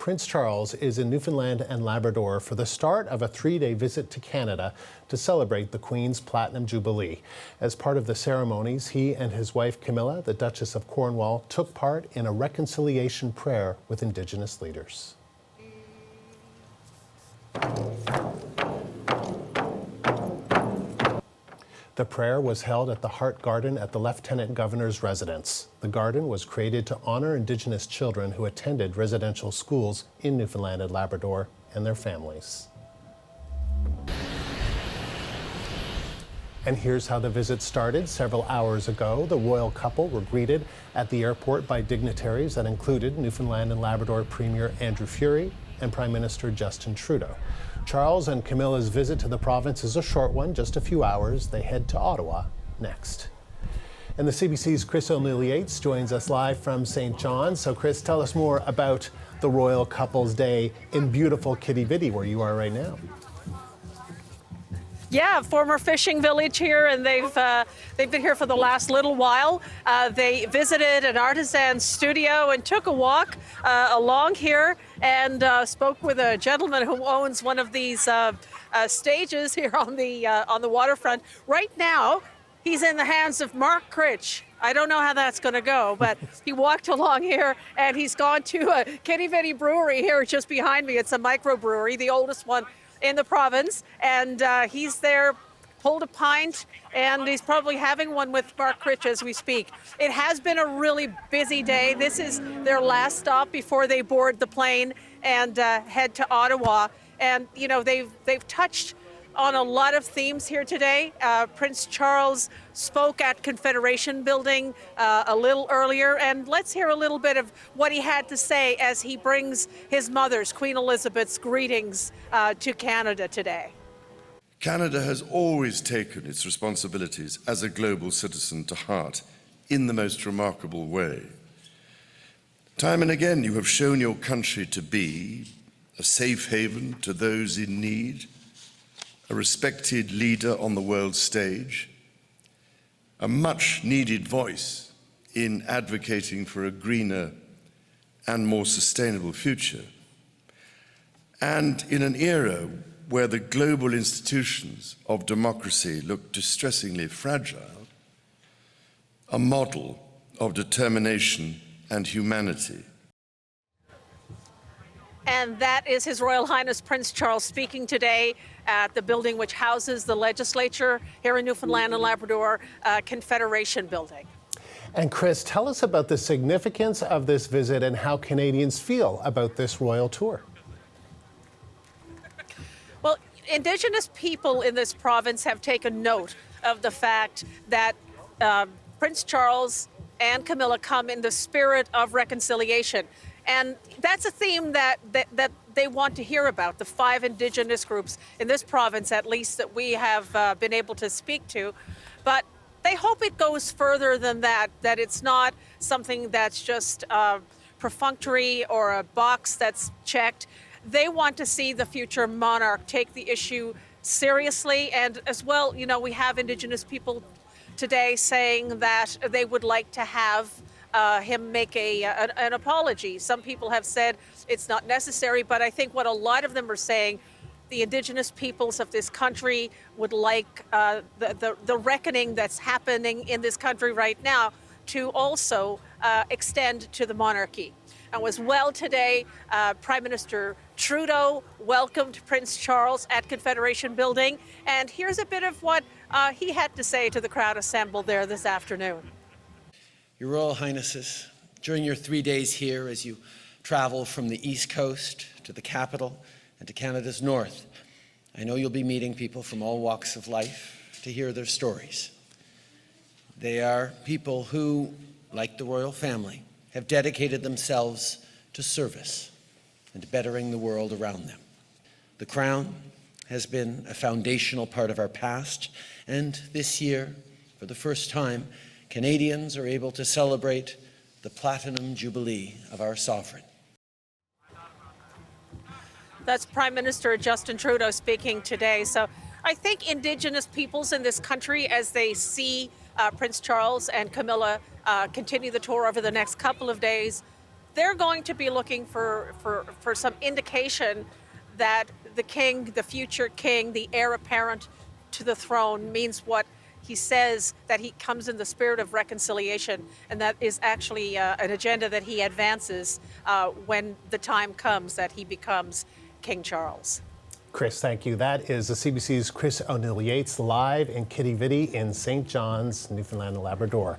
Prince Charles is in Newfoundland and Labrador for the start of a 3-day visit to Canada to celebrate the Queen's Platinum Jubilee. As part of the ceremonies, he and his wife Camilla, the Duchess of Cornwall, took part in a reconciliation prayer with Indigenous leaders. The prayer was held at the Heart Garden at the Lieutenant Governor's residence. The garden was created to honor Indigenous children who attended residential schools in Newfoundland and Labrador and their families. And here's how the visit started. Several hours ago, the royal couple were greeted at the airport by dignitaries that included Newfoundland and Labrador Premier Andrew Furey and Prime Minister Justin Trudeau. Charles and Camilla's visit to the province is a short one, just a few hours. They head to Ottawa next. And the CBC's Chris O'Neill-Yates joins us live from St. John's. So Chris, tell us more about the royal couple's day in beautiful Kitty-Vitty, where you are right now. Yeah, former fishing village here, and they've been here for the last little while. They visited an artisan studio and took a walk along here and spoke with a gentleman who owns one of these stages here on the waterfront. Right now, he's in the hands of Mark Critch. I don't know how that's going to go, but he walked along here and he's gone to a Kitty-Vitty brewery here just behind me. It's a microbrewery, the oldest one in the province, and he's there, pulled a pint, and he's probably having one with Mark Critch as we speak. It has been a really busy day. This is their last stop before they board the plane and head to Ottawa. And you know, they've touched on a lot of themes here today. Prince Charles spoke at Confederation Building a little earlier, and let's hear a little bit of what he had to say as he brings his mother's, Queen Elizabeth's, greetings to Canada today. Canada has always taken its responsibilities as a global citizen to heart in the most remarkable way. Time and again, you have shown your country to be a safe haven to those in need, a respected leader on the world stage, a much-needed voice in advocating for a greener and more sustainable future, and in an era where the global institutions of democracy look distressingly fragile, a model of determination and humanity. And that is His Royal Highness Prince Charles speaking today at the building which houses the legislature here in Newfoundland and Labrador, Confederation Building. And Chris, tell us about the significance of this visit and how Canadians feel about this royal tour. Well, Indigenous people in this province have taken note of the fact that Prince Charles and Camilla come in the spirit of reconciliation. And that's a theme that they want to hear about, the 5 Indigenous groups in this province, at least, that we have been able to speak to. But they hope it goes further than that it's not something that's just perfunctory or a box that's checked. They want to see the future monarch take the issue seriously. And as well, you know, we have Indigenous people today saying that they would like to have him make an apology. Some people have said it's not necessary, but I think what a lot of them are saying, the Indigenous peoples of this country would like the reckoning that's happening in this country right now to also extend to the monarchy. And as well today, Prime Minister Trudeau welcomed Prince Charles at Confederation Building. And here's a bit of what he had to say to the crowd assembled there this afternoon. Your Royal Highnesses, during your 3 days here as you travel from the East Coast to the capital and to Canada's north, I know you'll be meeting people from all walks of life to hear their stories. They are people who, like the royal family, have dedicated themselves to service and to bettering the world around them. The Crown has been a foundational part of our past, and this year, for the first time, Canadians are able to celebrate the Platinum Jubilee of our sovereign. That's Prime Minister Justin Trudeau speaking today. So I think Indigenous peoples in this country, as they see Prince Charles and Camilla continue the tour over the next couple of days, they're going to be looking for some indication that the king, the future king, the heir apparent to the throne, means what he says, that he comes in the spirit of reconciliation, and that is actually an agenda that he advances when the time comes that he becomes King Charles. Chris, thank you. That is the CBC's Chris O'Neill Yates live in Kitty Vitty in St. John's, Newfoundland and Labrador.